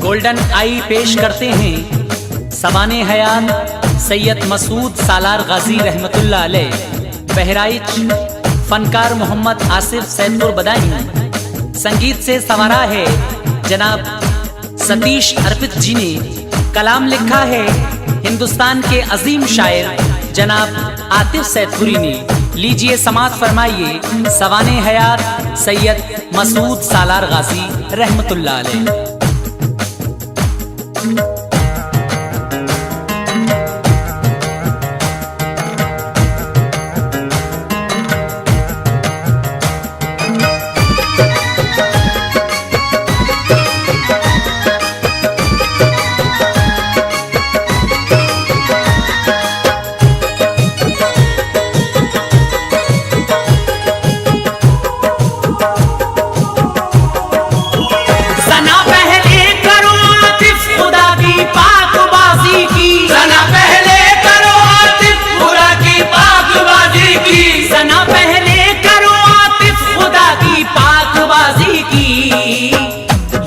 Golden آئی پیش کرتے ہیں سوانح حیات سید مسعود سالار غازی رحمت اللہ علیہ، بہرائچ فنکار محمد آصف سید پور بدائی، سنگیت سے سنوارا ہے جناب ستیش ارپت جی نے، کلام لکھا ہے ہندوستان کے عظیم شاعر جناب عاطف سید پوری نے۔ لیجئے سماعت فرمائیے سوانح حیات سید مسعود سالار غازی رحمت اللہ علیہ۔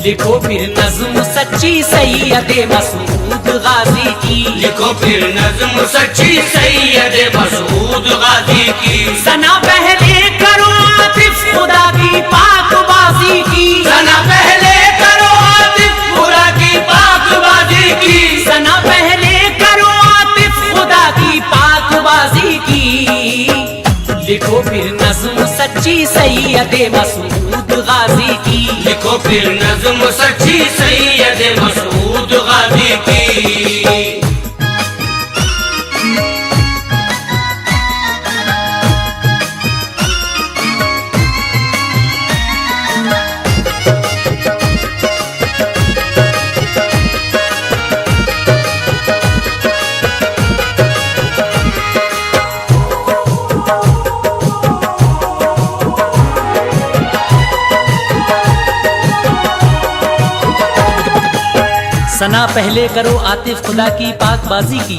لکھو پھر نظم سچی سید مسعود غازی کی، لکھو پھر نظم سچی سید مسعود غازی کی، سنا پہلے کرو عاطف خدا کی پاک بازی کی، سنا پہلے کرو عاطف خدا کی پاک بازی کی، سنا پہلے کرو عاطف خدا کی پاک بازی کی، لکھو پھر نظم سچی سید مسعود غازی کی، لکھو پھر نظم سچی سید مسعود غازی کی۔ سنا پہلے کرو عاطف خدا کی پاک بازی کی،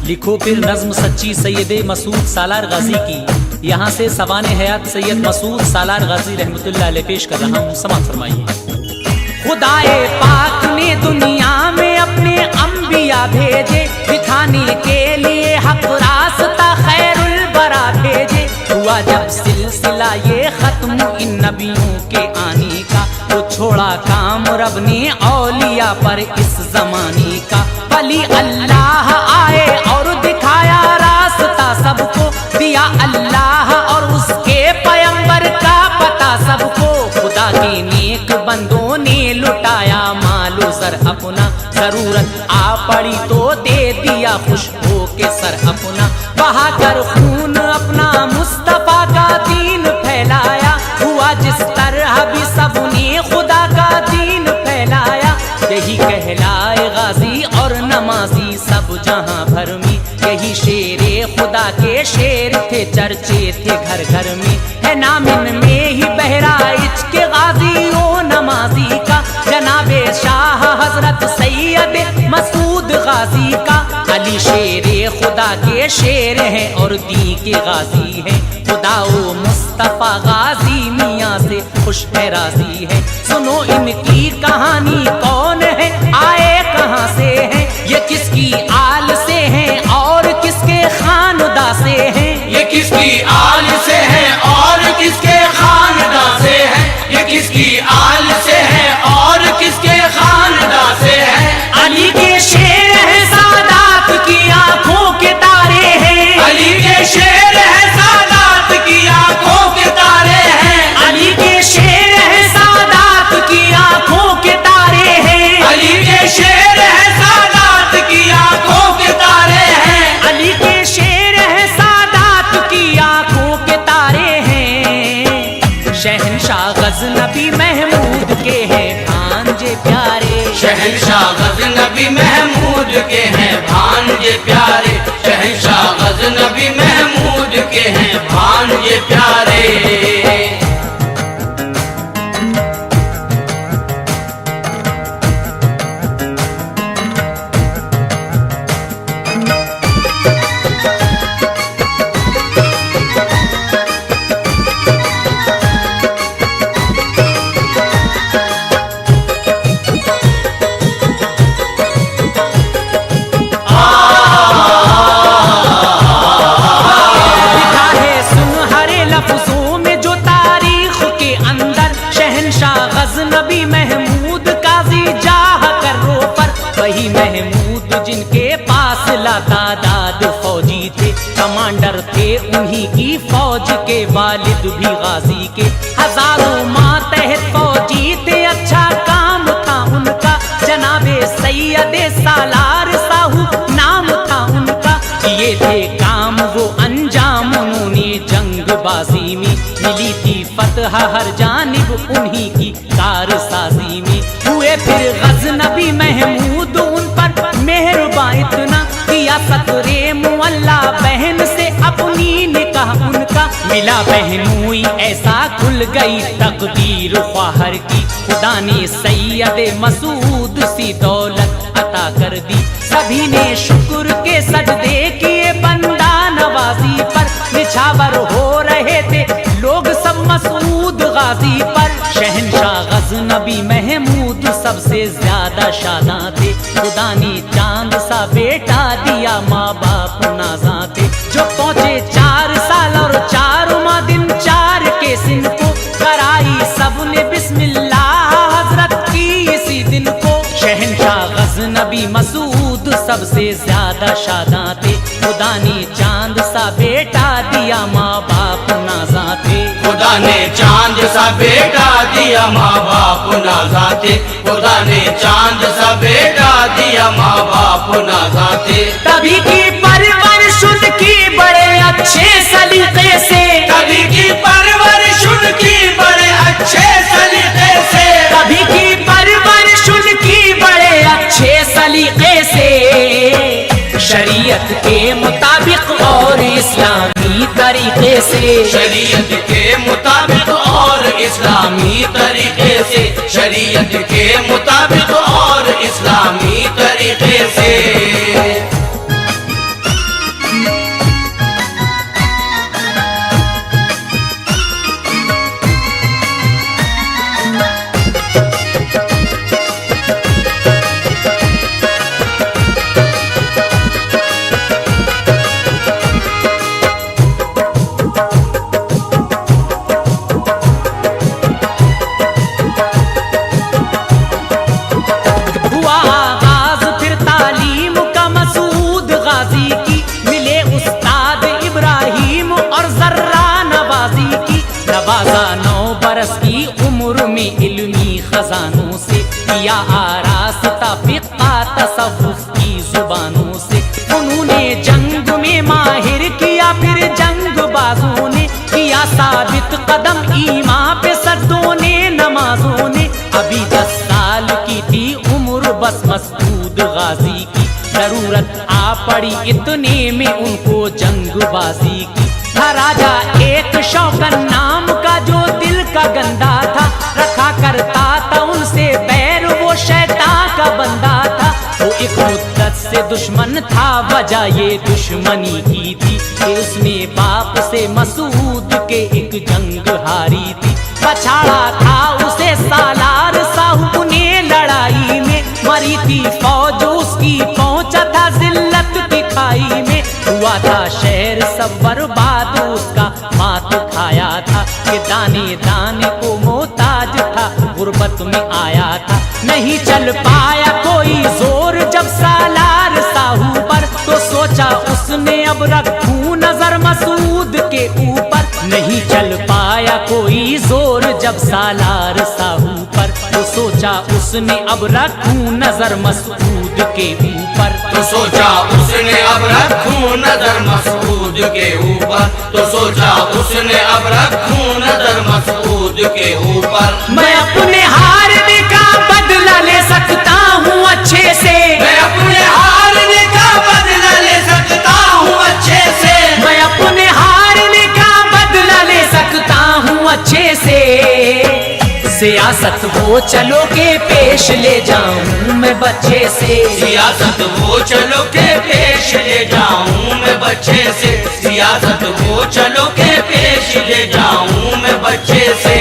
لکھو پھر نظم سچی سید مسعود سالار غازی کی۔ یہاں سے سوانح حیات سید مسعود سالار غازی رحمت اللہ علیہ پیش کر رہا ہوں، سماعت فرمائیے۔ خدائے پاک نے دنیا میں اپنے انبیاء بھیجے، دکھانے کے لیے حق راستہ خیر البرا بھیجے، ہوا جب سلسلہ یہ ختم ان نبیوں کے آنے کا، تو چھوڑا کام رب نے اولیاء پر اس زمانے کا، ولی اللہ آئے اور دکھایا راستہ سب کو، دیا اللہ اور اس کے پیغمبر کا پتہ سب کو، خدا کے نیک بندوں نے لٹایا مال و زر اپنا، ضرورت آ پڑی تو دے دیا خوش ہو کے سر اپنا، بہا کر خون اپنا مصطفیٰ کا دین پھیلایا، ہوا جس طرح بھی سب نے خدا کا دین پھیلایا، یہی کہلائے غازی اور نمازی سب جہاں بھر میں، یہی شیر خدا کے شیر تھے، چرچے تھے گھر گھر میں، ہے نام ان میں ہی بہرائچ کے غازی و نمازی کا، جناب شاہ حضرت سید مسعود غازی کا، علی شیر خدا کے شیر ہیں اور دی کے غازی ہیں، خدا و مصطفیٰ غازی میاں سے خوش ہے راضی ہے، سنو ان کی کہانی کون ہے، آئے کہاں سے ہیں، یہ کس کی آل سے ہیں اور کس کے خانداں سے ہیں، یہ کس کی آل سے ہے اور کس کے خانداں سے ہے، یہ کس کی آل سے ہے اور کس کے خانداں سے ہے، علی کے شیر ہیں سادات محمود جن کے پاس لاتعداد فوجی تھے، کمانڈر تھے انہی کی فوج کے، والد بھی غازی کے، ہزاروں ماتحت فوجی تھے، اچھا کام تھا ان کا، جناب سید سالار ساہو نام تھا ان کا، کیے تھے کام وہ انجام انہوں نے جنگ بازی میں، ملی تھی فتح ہر جانب انہی کی کارسازی میں، ہوئے پھر غزنبی محمود ان پر مہرباں اتنا، کیا سطر معلیٰ بہن سے اپنی نکاح ان کا، ملا بہنوئی ایسا کھل گئی تقدیر خواہر کی، خدا نے سید مسعود سی دولت عطا کر دی، سبھی نے شکر کے سجدے کیے بندہ نوازی پر، نچھاور ہو رہے تھے لوگ سب مسعود غازی پر، شہنشاہ غزنبی محمود سب سے زیادہ شاداں تھے، خدا نے چاند سا بیٹا دیا، ماں باپ نازاں تھے، جو پہنچے 4 سال اور 4 ماہ دن 4 کے سن کو، کرائی سب نے بسم اللہ حضرت کی اسی دن کو، شہنشاہ غزنبی مسعود سب سے زیادہ شاداں تھے، خدا نے چاند سا بیٹا دیا، ماں باپ نازاں تھے، خدا نے چاند سا بیٹا دیا، ماں باپ نازاں تھے، خدا نے چاند سا بیٹا دیا، ماں باپ نازاں تھے، تبھی کی پرورش ان کی بڑے اچھے سلیقے سے، کبھی کی پرورش ان کی بڑے اچھے سلیقے سے، کبھی کی پرورش ان کی بڑے اچھے سلیقے سے، شریعت کے مطابق اور اسلامی طریقے سے، شریعت کے مطابق اور اسلامی طریقے سے، شریعت کے مطابق اور اسلامی طریقے سے، کی عمر میں علمی خزانوں سے، کیا آراستہ فقہ تصوف کی زبانوں سے، فنون جنگ میں ماہر کیا، پھر جنگ بازوں نے کیا ثابت قدم، ایمان پہ سجدوں نے نمازوں نے، ابھی 10 سال کی تھی عمر بس مسعود غازی کی، ضرورت آ پڑی اتنے میں ان کو جنگ بازی کی، تھا راجا ایک شوکن نام کا جو دل کا گندا تھا، رکھا کرتا تھا ان سے بیر، وہ شیطان کا بندہ تھا، وہ ایک مدت سے دشمن تھا، وجہ یہ دشمنی کی تھی کہ اس نے باپ سے مسعود کے ایک جنگ ہاری تھی، پچھاڑا تھا اسے سالار ساہو نے لڑائی میں، مری تھی فوج اس کی پہنچا تھا ذلت کی کھائی میں، ہوا تھا شہر سب برباد، اس کا مات کھایا تھا کہ دانے دانے کو محتاج تھا، غربت میں آیا تھا، نہیں چل پایا کوئی زور جب سالار ساہو پر، تو سوچا اس نے اب رکھوں نظر مسعود کے اوپر، نہیں چل پایا کوئی زور جب سالار ساہو پر، تو سوچا اس نے اب رکھوں نظر مسعود کے اوپر، تو سوچا اس نے اب رکھوں نظر مسعود کے اوپر، تو سوچا اس نے اب رکھوں نظر مسعود کے اوپر، میں اپنے ہارنے کا بدلہ لے سکتا ہوں اچھے سے، میں اپنے ہارنے کا بدلہ لے سکتا ہوں اچھے سے، میں اپنے ہارنے کا بدلہ لے سکتا ہوں اچھے سے، سیاست وہ چلو کے پیش لے جاؤں میں بچے سے، سیاست وہ چلو کے پیش لے جاؤں میں بچے سے، سیاست وہ چلو کے پیش لے جاؤں میں بچے سے،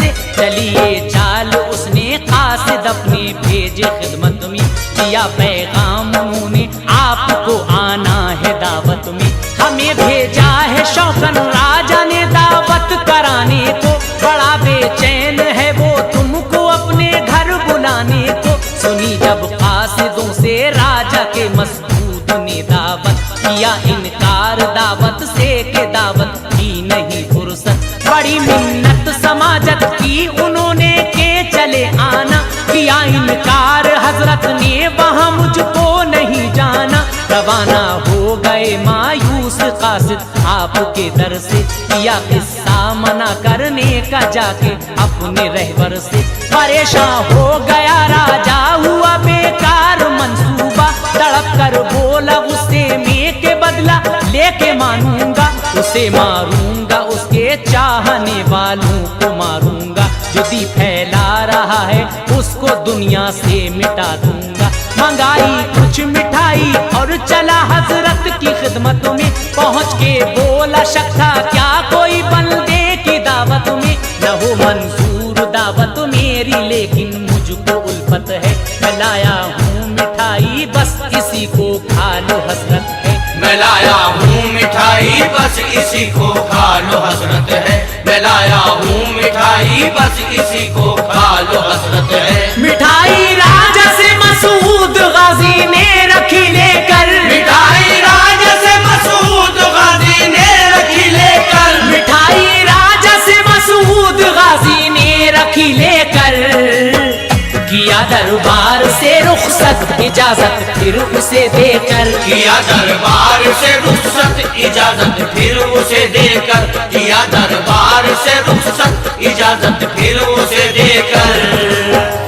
से चलिए चाल उसने कासिद अपने भेजे खिदमत में, दिया पैगाम उन्होंने आपको आना है दावत में। हमें भेजा है शौकन राजा ने दावत कराने को, बड़ा बेचैन है वो तुमको अपने घर बुलाने को। सुनी जब कासिदों से राजा के मसऊद ने दावत, किया इनकार दावत से के दावत की नहीं फुर्सत। बड़ी मिन्नत समाजत की उन्होंने के चले आना, किया इनकार हजरत ने वहाँ मुझको नहीं जाना। रवाना हो गए मायूस कासिद आपके दर से, किया किस्सा मना करने का जाके अपने रहबर से। परेशान हो गया राजा हुआ बेकार मंसूबा, तड़प कर बोला उसे में के बदला लेके मानूंगा। उसे मारूंगा उसके चाहने वालों को मारूंगा, जो दी फैला रहा है उसको दुनिया से मिटा दूंगा। मंगाई कुछ मिठाई और चला हजरत की खिदमत में, पहुंच के बोला शक था क्या कोई बंदे की दावत में। न हो मंजूर दावत मेरी लेकिन मुझको उल्फत है, मैं लाया हूँ मिठाई बस इसी को खा लो हजरत है। मैं लाया हूँ मिठाई बस इसी को खा लो हसरत है। मैं लाया हूँ मिठाई बस इसी को खा लो हसरत है। मिठाई राजा से मसूद गाजी ने रखी लेकर, मिठाई राजा से मसूद गाजी ने रखी लेकर, मिठाई राजा से मसूद गाजी ने रखी लेकर। किया दरबार से रुखसत इजाजत फिर उसे देकर, किया दरबार से रुखसत इजाजत फिर उसे देकर, किया दरबार से रुखसत इजाजत फिर उसे देकर।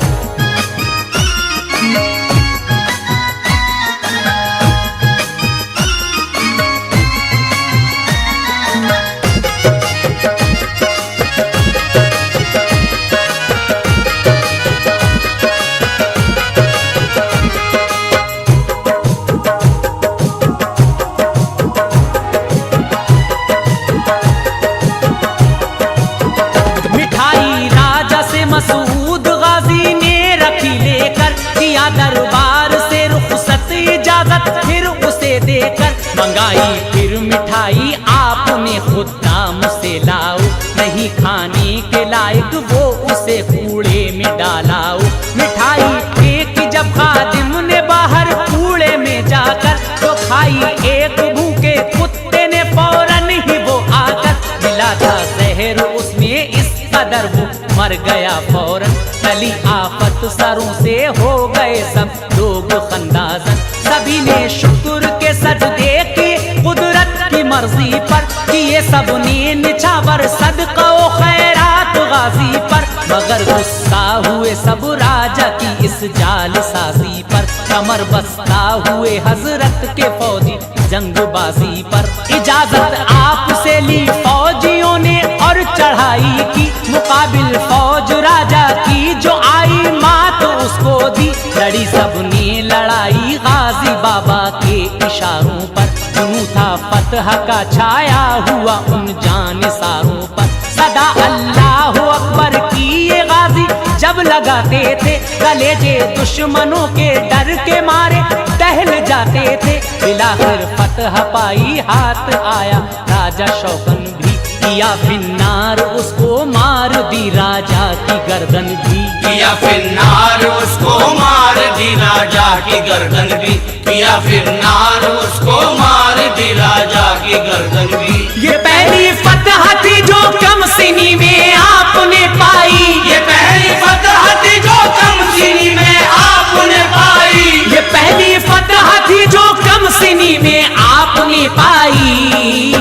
मसूद गाजी ने रखी लेकर, किया दरबार से रुखसत इजाजत फिर उसे देकर। मंगाई फिर मिठाई आपने खुद नाम से लाओ, नहीं खाने के लायक वो उसे कूड़े में डालाओ। मिठाई फेंकी जब खादिम ने बाहर कूड़े में जाकर, तो खाई एक भूखे कुत्ते ने फौरन ही वो आकर। मिला था जहर उसमें इस कदर वो मर गया फौरन, चली आफत सरों से हो गए सब लोग खंदाजन। सभी ने शुक्र के सजदे की कुदरत की मर्जी पर, किए सब ने निछावर सदका ओ खैरात गाजी पर। मगर गुस्सा हुए सब राजा की इस जाल साजी पर, कमर बस्ता हुए हजरत के फौजी जंगबाजी पर। इजाजत आपसे ली फौजियों ने और चढ़ाई की, मुकाबिल फौज राजा की जो आई मात उसको दी। लड़ी सबने लड़ाई गाजी बाबा के इशारों पर, जुनून था फतह का छाया हुआ उन जानिसारों पर। सदा अल्लाह अकबर की ये गाजी जब लगाते थे, कलेजे दुश्मनों के डर के मारे टहल जाते थे। बिलाखिर फतह पाई हाथ आया राजा शौकन भी, किया फिन्नार उसको मार दी राजा की गर्दन भी। किया फिन्नार उसको मार दी राजा की गर्दन भी, किया फिन्नार उसको मार दी राजा की गर्दन भी। ये पहली फतह थी जो कम सिनी में आपने पाई, ये पहली फतह थी जो कम सिनी में आपने पाई, ये पहली फतह थी जो कम सिनी में आपने पाई।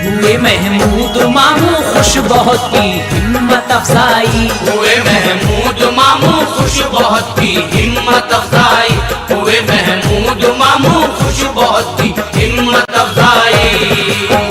हुए महमूद मामू खुश बहुत की हिम्मत अफजाई, हुए महमूद मामू खुश बहुत की हिम्मत अफजाई, हुए महमूद मामू खुश बहुत की हिम्मत अफजाई।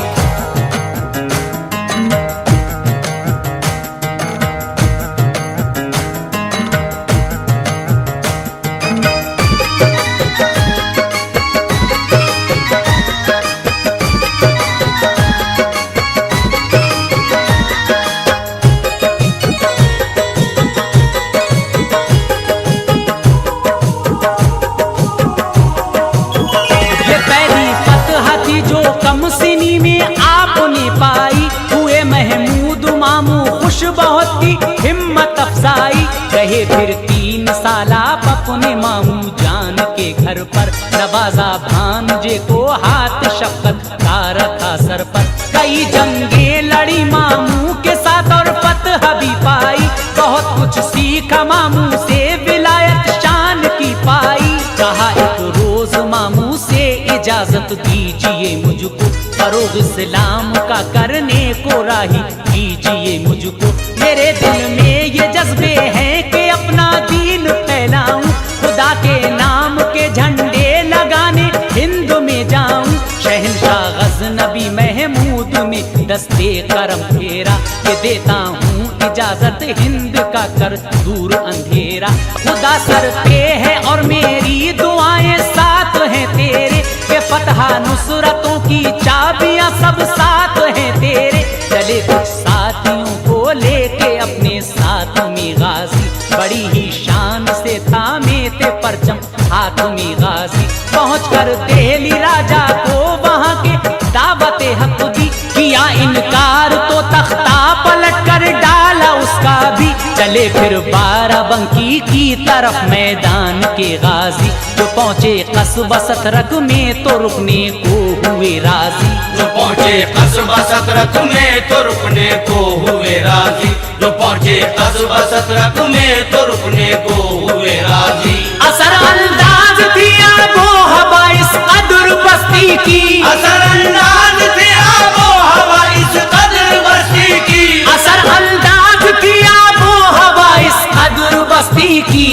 हिम्मत अफजाई। रहे फिर 3 साल आप अपने मामू जान के घर पर, नवाजा भांजे को हाथ शफकत का रखा सर पर। कई जंगे लड़ी मामू के साथ और फतह भी पाई, बहुत कुछ सीखा मामू से विलायत शान की पाई। कहा एक रोज मामू से इजाजत दीजिए मुझको, फरोग इस्लाम का करने को राही कीजिए मुझको। मेरे दिल में ये जज्बे हैं कि अपना दीन फैलाऊं, खुदा के नाम के झंडे लगाने हिंद में जाऊं। शहंशाह गज़नबी महमूद में दस्ते करम फेरा, ये देता हूँ इजाजत हिंद का कर दूर अंधेरा। खुदा सर पे है और मेरी दुआएं साथ हैं तेरे, के फतह नुसरतों की चाबियां सब साथ हैं तेरे। चले कुछ साथियों को लेके अपने साथ में गाजी, बड़ी ही शान से थामे थे परचम हाथ में गाजी। पहुँच कर दिल्ली राजा को वहाँ के दावत हक दी, किया इनकार तो तख्ता पलट कर डाला उसका भी। चले फिर बाराबंकी की तरफ मैदान के गाजी, जो पहुँचे कस्बा सतरक में तो रुकने को हुए राजी। जो पहुँचे कस्बा सतरक में तो रुकने को हुए राजी, जो पहुँचे कस्बा सतरक में तो रुकने को हुए राजी। असर अंदाज थी आबो हवा इस कदर बस्ती की, असर अंदाज थी आबो हवा इस कदर बस्ती की, असर अंदाज थी आबो हवा इस कदर बस्ती की,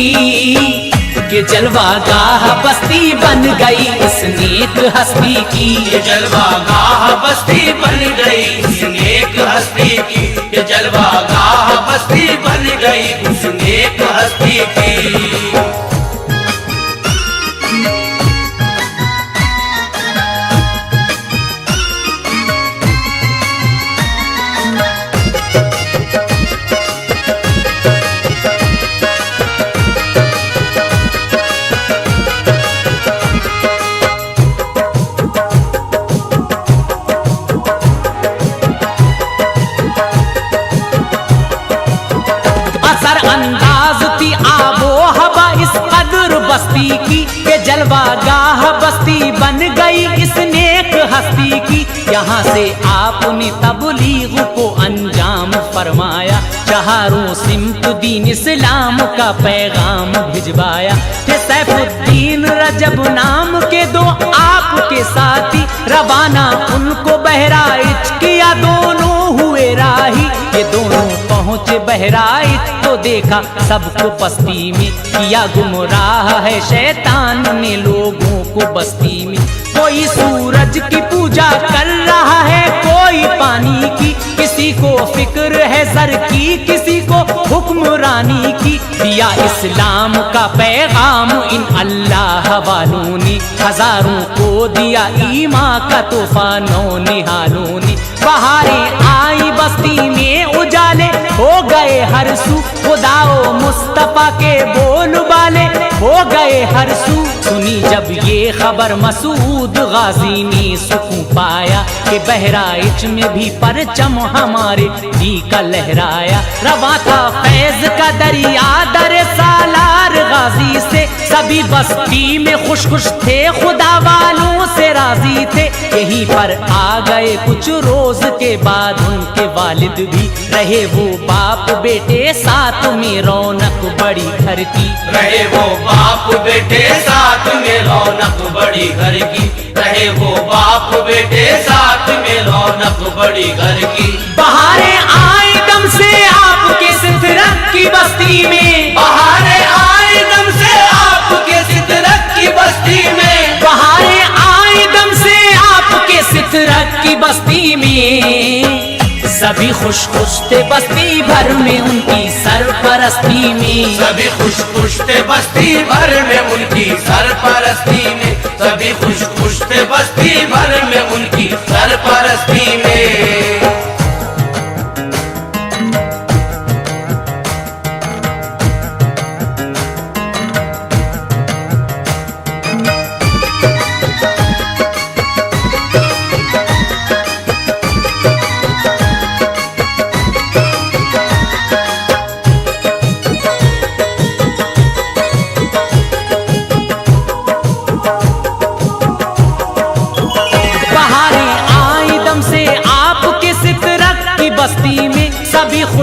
कि जलवा गाह बस्ती बन गई इस नेक हस्ती की। ये जलवा गाह बस्ती बन गई इस नेक हस्ती की, ये जलवा गाह बस्ती बन गई इस नेक हस्ती की। अंदाज थी आबो हवा इस कदर बस्ती की, के जलवा गाह बस्ती बन गई इस नेक हस्ती की। यहाँ से आपने तबलीग को अंजाम फरमाया, चारों सिमत दीन इस्लाम का पैगाम भिजवाया। थे सैफुद्दीन रजब नाम के 2 आपके साथी, रवाना उनको बहराइच किया दोनों हुए राही। ये दोनों पहुँचे बहराइच तो देखा सबको बस्ती में, किया गुमराह है शैतान ने लोगों को बस्ती में। कोई सूरज की पूजा कर रहा है, कोई पानी की, किसी को फिक्र है सर की, किसी को हुक्मरानी की। दिया इस्लाम का पैगाम इन अल्लाह वालों ने, हजारों को दिया ईमान का तोहफा नौ निहालों ने। बहारें आई बस्ती में उजाले हो गए हर सू, खुदाओ मुस्तफा के बोल बाले हो गए हर सू। सुनी जब ये खबर मसूद गाजी ने सुकून पाया, कि बहराइच में भी परचम हमारे दी का लहराया। रवा था फैज का दरिया दर सालार गाजी से, सभी बस्ती में खुश खुश थे खुदा वालों से राजी थे। यहीं पर आ गए कुछ रोज के बाद उनके वालिद भी, रहे वो बाप बेटे साथ में रौनक बड़ी घर की। रहे वो बाप बेटे साथ में रौनक बड़ी घर की, रहे वो बाप बेटे साथ में रौनक बड़ी घर की। बहारें आए दम से आपके सितरत की बस्ती में, बहारें आए दम से आपके सितरत की बस्ती में, बहारें आए दम से आपके सितरत की बस्ती में। सभी खुश खुश थे बस्ती भर में उनकी सरपरस्ती में, सभी खुश खुश थे बस्ती भर में उनकी सरपरस्ती में, सभी खुश खुश थे बस्ती भर में उनकी सरपरस्ती में।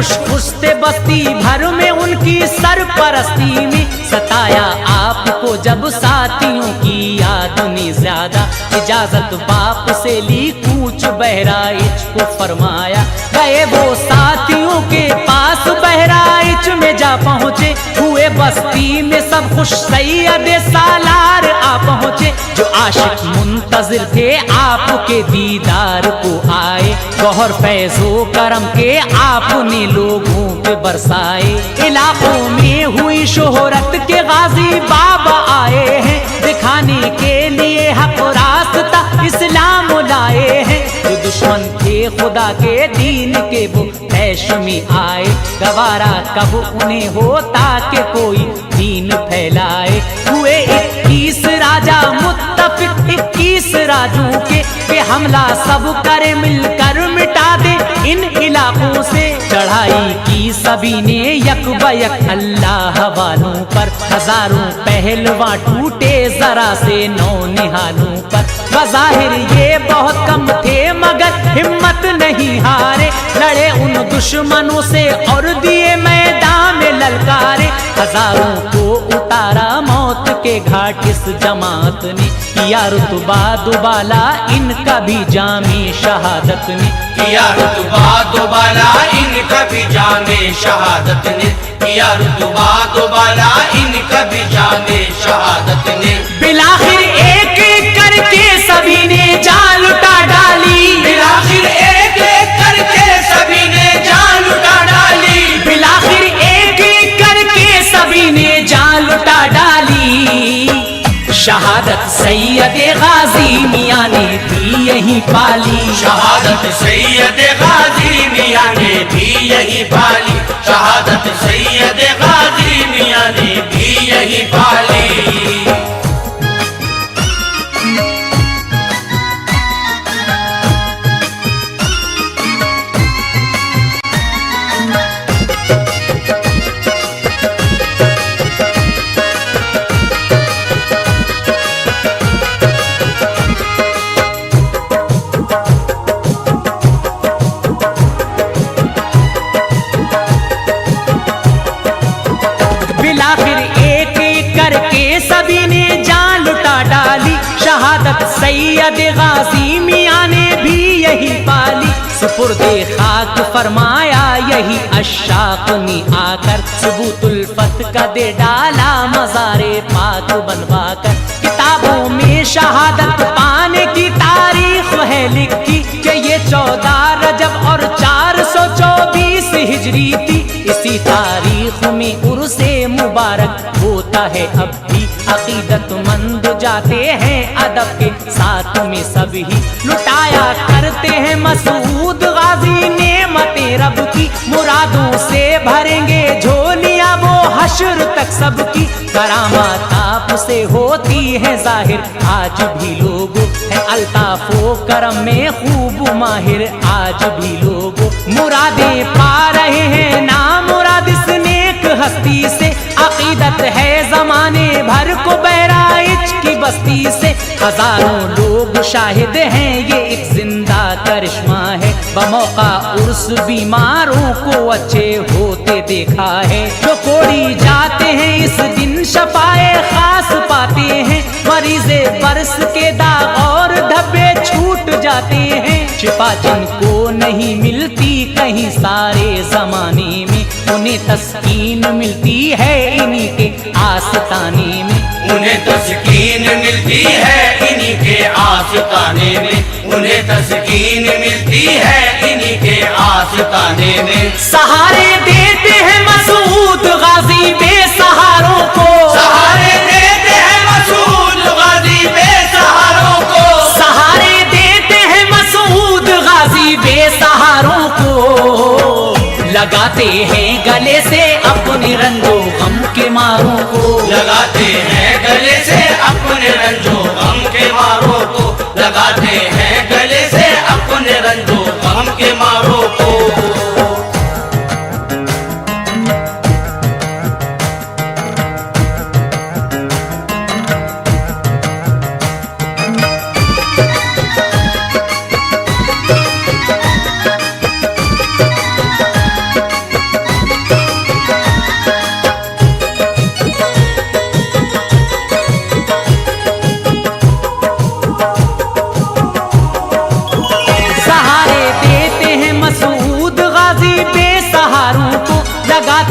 खुश खुश थे बस्ती भर में उनकी सरपरस्ती में। सताया आपको जब साथियों की याद ने ज्यादा, इजाजत बाप से ली कूच बहराइच को फरमाया। गए वो साथियों के पास बहराइच में जा पहुँचे, हुए बस्ती में सब खुश सैयद सालार आ पहुँचे। जो आशिक मुंतजिर थे आपके दीदार को आए, गौहर फैज़ो करम के आपने लोगों पे बरसाए। इलाकों में हुई शोहरत के गाजी बाबा आए हैं, दिखाने के लिए हक रास्ता इस्लाम लाए हैं। जो दुश्मन थे खुदा के दीन के वो ऐश में आए, गवारा कब उन्हें होता कि कोई दीन फैलाए। हुए 21 राजा मुत्तफिक 21 राजों के हमला सब करे मिलकर मिटा दे इन इलाकों से। चढ़ाई की सभी ने यक बयक अल्लाह वालों पर, हजारों पहलवां टूटे जरा से नौनिहालों पर। बज़ाहिर ये बहुत कम थे मगर हिम्मत नहीं हारे, लड़े उन दुश्मनों से और दिए मैदान में ललकारे। हजारों को उतारा मौत के घाट इस जमात ने, किया रुतबा दुबाला इनका भी जामे शहादत ने। किया रुतबा दुबाला इनका भी जाने शहादत ने। किया रुतबा दुबाला इनका भी जाने शहादत ने। बिलाखिर एक एक करके सभी ने जान लुटा डाली, बिलाखिर एक एक करके सभी ने जान लुटा डाली। बिलाखिर एक एक करके सभी ने जान लुटा डाली। शहादत सैयद गाजी मियां ने भी यही पाली, शहादत सैयद गाजी मियां ने भी यही पाली। शहादत सैयद गाजी मियां ने भी यही पाली। सैयद गाजी मियां ने भी यही पाली। सुपुर्दे खाक फरमाया यही अशाक ने आकर, सबूतुल फत का दे डाला मज़ारे पाक बनवा कर। किताबों में शहादत पाने की तारीख है लिखी कि ये 14 रजब और 424 हिजरी थी। इसी तारीख में उर्से मुबारक होता है अब भी, अकीदतमंद जाते हैं अदब के साथ में सभी। लुटाया करते हैं मसूद गाजी नेमतें रब की, मुरादों से भरेंगे झोलियां वो हश्र तक सबकी। करामात आप से होती है जाहिर आज भी लोगों, है अल्ताफो करम में खूब माहिर आज भी लोगों। मुरादें पा रहे हैं ना मुराद इस नेक हस्ती से, अकीदत है जमाने भर को बहराइच की बस्ती से। हजारों लोग शाहिद हैं ये एक जिंदा करिश्मा है, बमौका उर्स बीमारों को अच्छे होते देखा है। जो कोड़ी जाते हैं इस दिन शफाए खास पाते हैं, मरीज़े बरस के दाग और धब्बे छूट जाते हैं। शिफा जिनको नहीं मिलती कहीं सारे जमाने में, उन्हें तस्कीन मिलती है इन्हीं के आस्ताने में। उन्हें तस्कीन मिलती है इन्हीं के आस्ताने में। उन्हें तस्कीन मिलती है इन्हीं के आस्ताने में। सहारे देते हैं मसूद गाजी बेसहारों को, सहारे देते हैं मसूद गाजी बेसहारों को। सहारे देते हैं मसूद गाजी बेसहारों को। लगाते हैं गले से अपने रंजो गम के मारों को, लगाते हैं गले से अपने रंजो गम के मारों को। लगाते हैं गले से अपने रंजो गम के मारों को।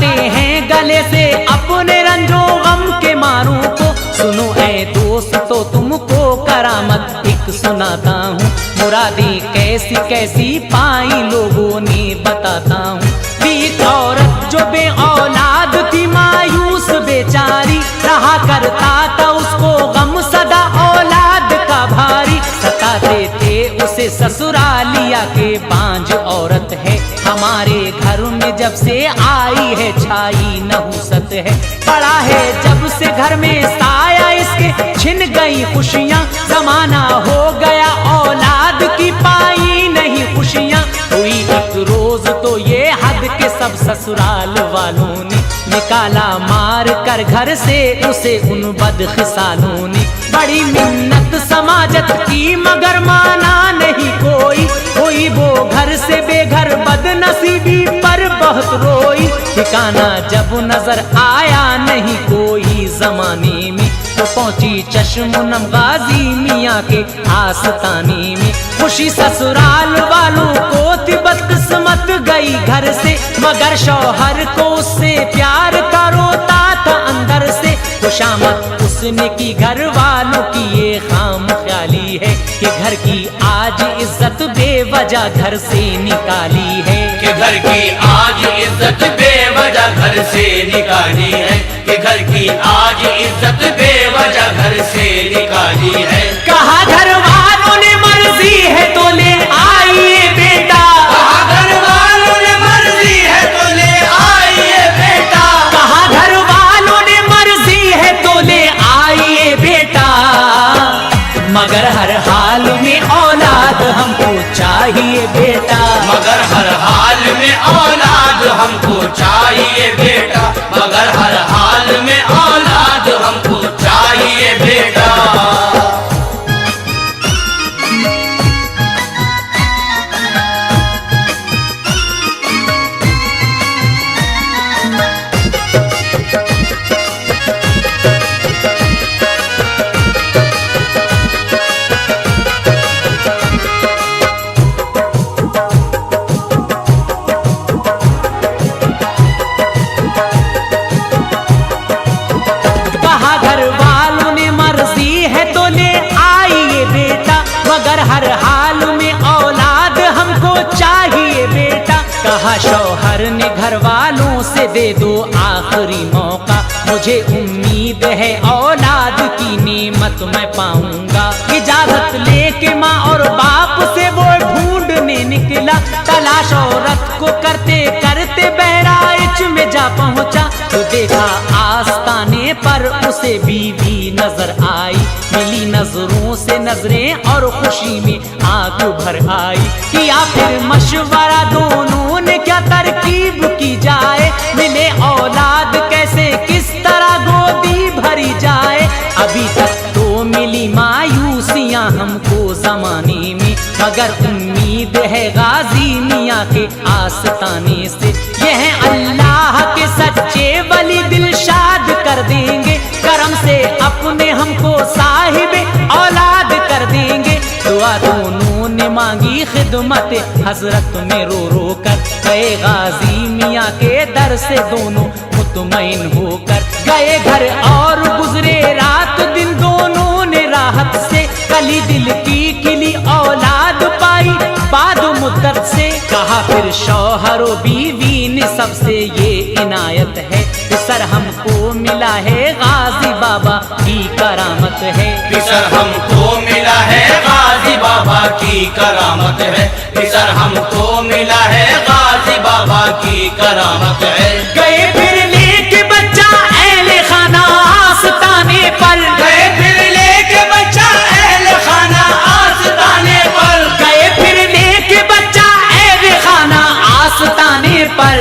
लगाते हैं गले से अपने रंजो गम के मारों को। सुनो ऐ दोस्तों तुमको करामत एक सुनाता हूँ, मुरादें कैसी कैसी पाई लोगों ने बताता हूँ। एक औरत जो बे औलाद थी मायूस बेचारी, रहा करता था उसको गम सदा औलाद का भारी। सताते थे उसे ससुरालिया के बांझ औरत है, हमारे घर में जब से आई है छाई नहुसत है। पड़ा है जब से घर में साया इसके छिन गई खुशियाँ, जमाना हो गया औलाद की पाई नहीं खुशियाँ। हुई एक रोज तो ये हद के सब ससुराल वालों ने निकाला मार कर घर से उसे उन बदखिसालों ने। बड़ी मिन्नत समाजत की मगर माना नहीं कोई, कोई वो घर से बेघर बदनसीबी पर बहुत रोई। ठिकाना जब नजर आया नहीं कोई जमाने में, तो पहुंची चश्मुनम गाजी मियाँ के आस्ताने में। खुशी ससुराल वालों को थी बदकिस्मत गई घर से, मगर शौहर को उससे प्यार का रोता था अंदर से। खुशामद उसने की घर वालों की ये खाम ख्याली है, कि घर की आज इज्जत बेवजह घर से निकाली है। कि घर की आज इज्जत बेवजह घर से निकाली है, कि घर की आज इज्जत बेवजह घर से निकाली है। कहा घर वालों ने मर्जी है तो ले आइए बेटा, कहा घर वालों ने मर्जी है तो ले आइए बेटा, कहा घर वालों ने मर्जी है तो ले आइए बेटा। मगर हर हाल में औलाद हमको चाहिए बेटा, मगर हर हाल में औलाद हमको चाहिए बेटा, मगर हर हाल में औलाद हमको चाहिए बेटा। हर हाल में औलाद हमको चाहिए बेटा। कहा शौहर ने घर वालों से दे दो आखिरी मौका, मुझे उम्मीद है औलाद की नेमत मैं पाऊंगा। इजाजत लेके माँ और बाप से वो ढूंढने निकला, तलाश औरत को करते करते बहराइच में जा पहुंचा। तो देखा आस्ताने पर उसे बीवी नजर आई, मिली नजरों से नजरें और खुशी में आंख भर आई। किया फिर मशवरा दोनों ने क्या तरकीब की जाए, मिले औलाद कैसे किस तरह गोदी भरी जाए। अभी तक तो मिली मायूसियाँ हमको जमाने में, मगर उम्मीद है गाजी मियाँ के आस्ताने से। यह अल्लाह के सच्चे वली दिलशाद कर देंगे, करम से अपने हमको साहिब औलाद कर देंगे। दुआ दोनों ने मांगी खिदमत हजरत में रो रो कर, गए गाजी मियाँ के दर से दोनों मुतमईन होकर। गए घर और गुजरे रात दिन दोनों ने राहत से, कली दिल की खिली औलाद पाई बाद मुद्दत से। कहा फिर शौहर बीवी ने सबसे ये इनायत है, सर हमको मिला है गाजी बाबा की करामत है। सर हमको मिला है गाजी बाबा की करामत है, सर हमको मिला है गाजी बाबा की करामत है। गए फिर लेके बच्चा अहले खाना आस्ताने पर, गए फिर लेके बच्चा अहले खाना आस्ताने पर, गए फिर लेके बच्चा अहले खाना आस्ताने पर।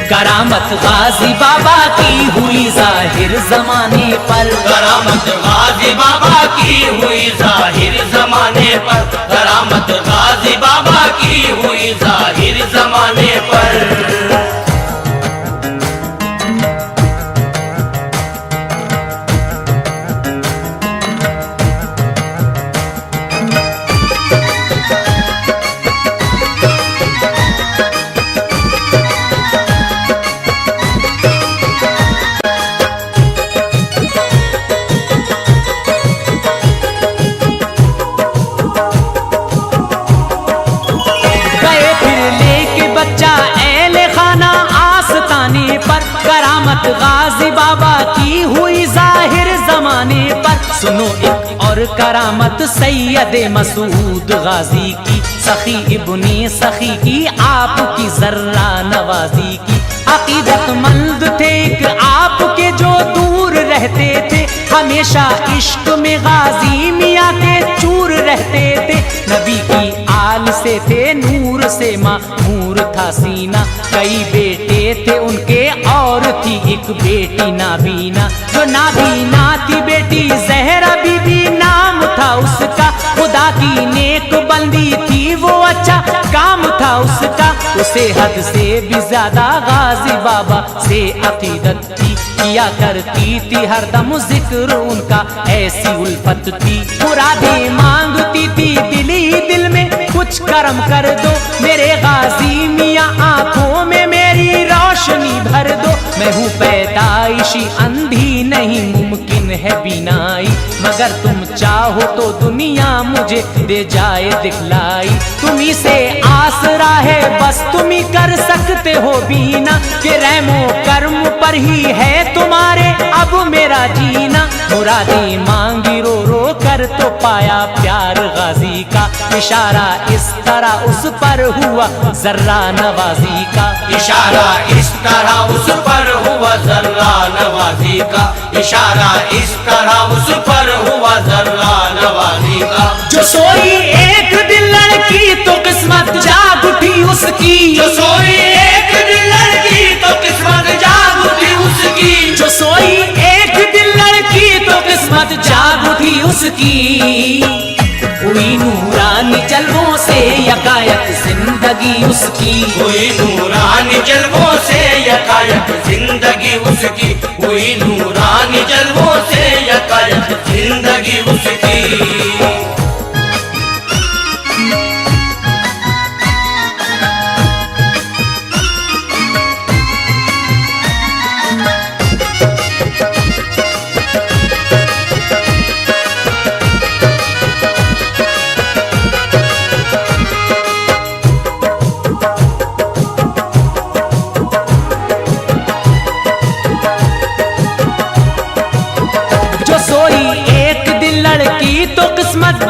करामत गाजी बाबा की हुई जाहिर जमाने पर, करामत गाजी बाबा की हुई जाहिर जमाने पर, करामत गाजी बाबा की हुई जाहिर जमाने पर। پر، کرامت غازی بابا کی ہوئی ظاہر زمانے پر۔ سنو ایک اور کرامت سید مسعود غازی کی، سخی ابن سخی کی آپ کی ذرہ نوازی کی۔ عقیدت مند تھے ایک آپ کے جو دور رہتے تھے، ہمیشہ عشق میں غازی میاں کے چور رہتے تھے۔ نبی کی آل سے تھے نور سے معمور تھا سینہ، کئی بیٹے تھے ان کے اور تھی ایک بیٹی نابینا۔ جو نابینا تھی بیٹی زہرا بی بی نام تھا اس کا، خدا کی نیک بندی تھی وہ اچھا کام تھا اس کا۔ اسے حد سے بھی زیادہ غازی بابا سے عقیدت تھی، کیا کرتی تھی ہر دم ذکر ان کا، ایسی الفت تھی۔ مرادیں مانگتی تھی دل ہی دل میں، کچھ کرم کر دو میرے غازی میاں، آنکھوں میں میری روشنی بھر دو۔ میں ہوں پیدائشی اندھی نہیں ممکن ہے بینائی، مگر تم چاہو تو دنیا مجھے دے جائے دکھلائی۔ تمہیں سے آسرا ہے بس تم ہی کر سکتے ہو بینا، کہ رحم و کرم پر ہی ہے تمہارے اب میرا جینا۔ مرادیں مانگی رو رو کر تو پایا پیار غازی کا، اشارہ اس طرح اس پر ہوا ذرہ نوازی کا۔ اشارہ اس طرح اس پر ہوا ذرہ نوازی کا، اشارہ اس طرح اس پر ہوا ذرہ نوازی کا۔ جو سوئی ایک دل لڑکی تو قسمت جاگ اٹھی اس کی، جو سوئی ایک دل لڑکی تو قسمت جاگ اٹھی اس کی، جو سوئی ایک دل لڑکی تو قسمت جاگ اٹھی اس کی۔ ہوئی نورانی جلووں سے یکایک زندگی اس کی، ہوئی نورانی جلووں سے یکایک زندگی اس کی، ہوئی نورانی جلووں سے یکایک زندگی اس کی۔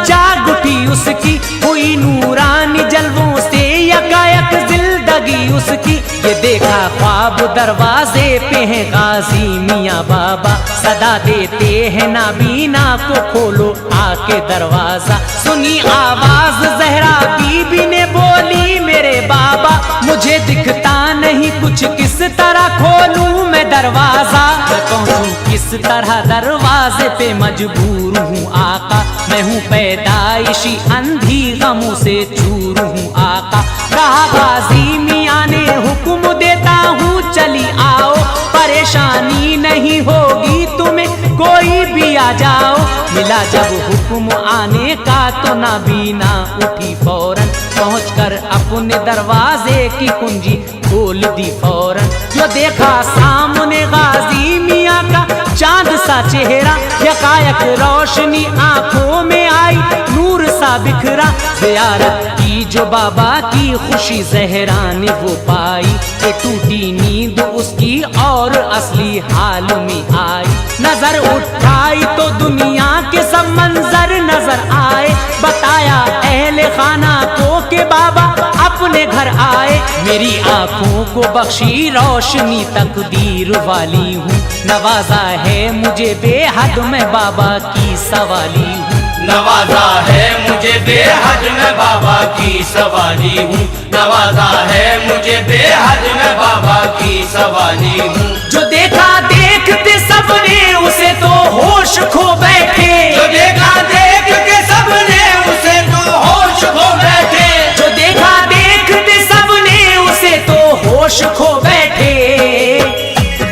جاگ اٹھی اس کی، ہوئی نورانی جلووں سے یکایک زندگی اس کی۔ یہ دیکھا خواب دروازے پہ ہے غازی میاں بابا، صدا دیتے ہیں نابینا کو کھولو آ کے دروازہ۔ سنی آواز زہرا بی بی نے بولی میرے بابا، مجھے دکھتا نہیں کچھ کس طرح کھولوں میں دروازہ، میں پہنچوں کس طرح دروازے پہ مجبور ہوں آقا، میں ہوں پیدائشی اندھی غموں سے چور ہوں آقا۔ کہا غازی میاں نے حکم دیتا ہوں چلی آؤ، پریشانی نہیں ہوگی تمہیں کوئی بھی آ جاؤ۔ ملا جب حکم آنے کا تو نابینا اٹھی فوراً، پہنچ کر اپنے دروازے کی کنجی کھول دی فوراً۔ جو دیکھا سامنے غازی میاں کا چاند سا چہرہ، یکایک روشنی آنکھوں میں آئی نور سا بکھرا۔ زیارت کی جو بابا کی خوشی زہرا نے وہ پائی، کہ ٹوٹی نیند اس کی اور اصلی حال میں آئی۔ نظر اٹھائی تو دنیا کے سب منظر نظر آئے، بتایا اہل خانہ کو کہ بابا اپنے گھر آئے۔ میری آنکھوں کو بخشی روشنی تقدیر والی ہوں، نوازا ہے مجھے بے حد میں بابا کی سوالی ہوں، نوازا ہے مجھے بے حد میں بابا کی سوالی ہوں، نوازا ہے مجھے بے حد میں بابا کی سوالی ہوں۔ جو دیکھا دیکھتے سب نے اسے تو ہوش کھو بیٹھے، جو دیکھا دیکھ کے سب نے اسے تو ہوش کھو بیٹھے، جو دیکھا دیکھتے سب نے اسے تو ہوش کھو بیٹھے۔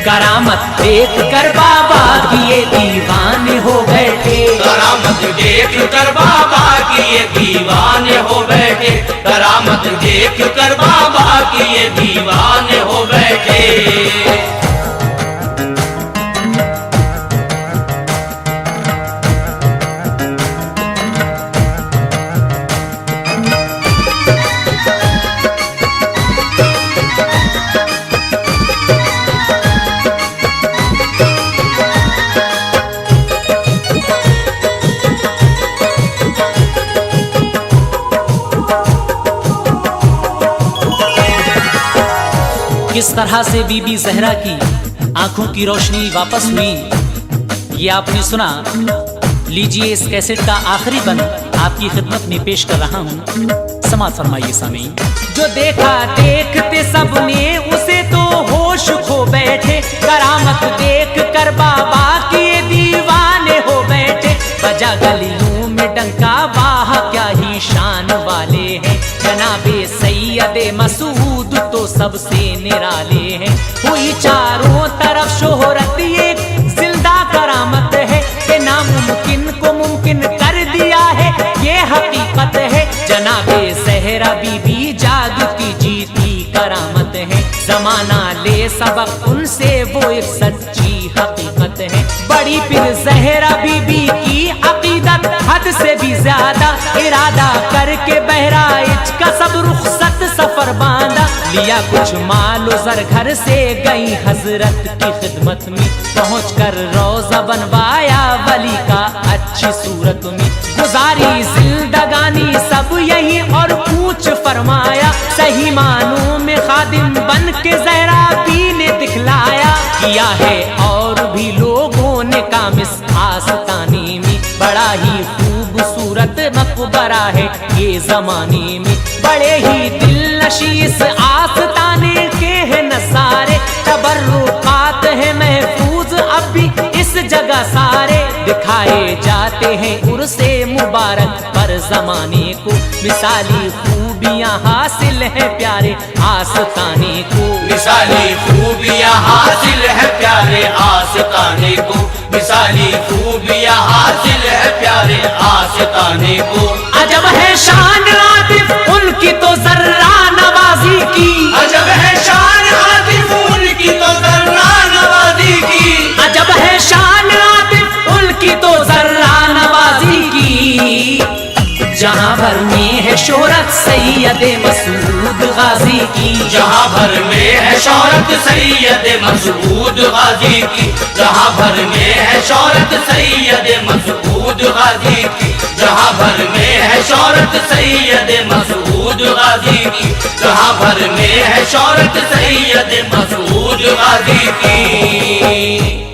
کرامت دیکھ کر بابا کی یہ دیوانے ہو بیٹھے، کرامت دیکھ کر بابا کی یہ دیوانے ہو بیٹھے، کرامت دیکھ کر بابا کی یہ دیوانے ہو بیٹھے۔ किस तरह से बीबी जहरा की आंखों की रोशनी वापस हुई ये आपने सुना। लीजिए इस कैसेट का आखिरी बंद आपकी खिदमत में पेश कर रहा हूँ, समाअत फरमाइए सामीन। जो देखा देखते सबने उसे तो होश खो बैठे, करामत देख कर बाबा के दीवाने हो बैठे। बजा गलियों में डंका, वाह क्या ही शान वाले हैं, जनाबे सैयद मसूद तो सबसे निराले हैं। हुई चारों तरफ शोहरत, ये जिंदा करामत है कि नामुमकिन को मुमकिन कर दिया है, ये हकीकत है। जनाबे ज़हरा बीबी जागती जीती करामत है, जमाना ले सबक उनसे वो एक सच्ची हकीकत है। बड़ी फिर ज़हरा बीबी की अकीदत हद से भी ज्यादा, इरादा करके बहराइच का सब रुखसत सफर बांधा। लिया कुछ मालो ज़र घर से गई हजरत की खिदमत में, पहुँच कर रोजा बनवाया वली का अच्छी सूरत में। गुजारी जिंदगानी सब यही और पूछ फरमाया, सही मानों में खादिम बन के ज़हरा बी ने दिखलाया। किया है और भी लोगों ने काम इस आस्ताने में, बड़ा ही खूबसूरत मकबरा है ये जमाने में। बड़े ही दिल नशीस आस्ताने के हैं नसारे, तबर्रुकात है महफूज अब भी इस जगह सारे। दिखाए जाते हैं उर्से मुबारक पर जमाने को, मिसाली खूबियाँ हासिल है प्यारे आस्ताने को। मिसाली खूबियाँ हासिल है प्यारे आस्ताने को, मिसाली खूबियाँ हासिल है प्यारे आस्ताने को। अजब है शान आतिफ उनकी तो जर्रा नवाजी की, अजब है शान आतिफ उनकी तो जर्रा नवाजी की, अजब है शान आतिफ उनकी तो जर्रा नवाजी की। जहाँ भर में है शोहरत सैयद मसूद गाजी की, जहाँ भर में है शौहरत सैयद मसूद गाजी की, जहाँ भर में है शौहरत सैयद मसूद गाजी की, जहाँ भर में है शौहरत सैयद मसूद गाजी की, जहाँ भर में है शौहरत सैयद मसूद गाजी की।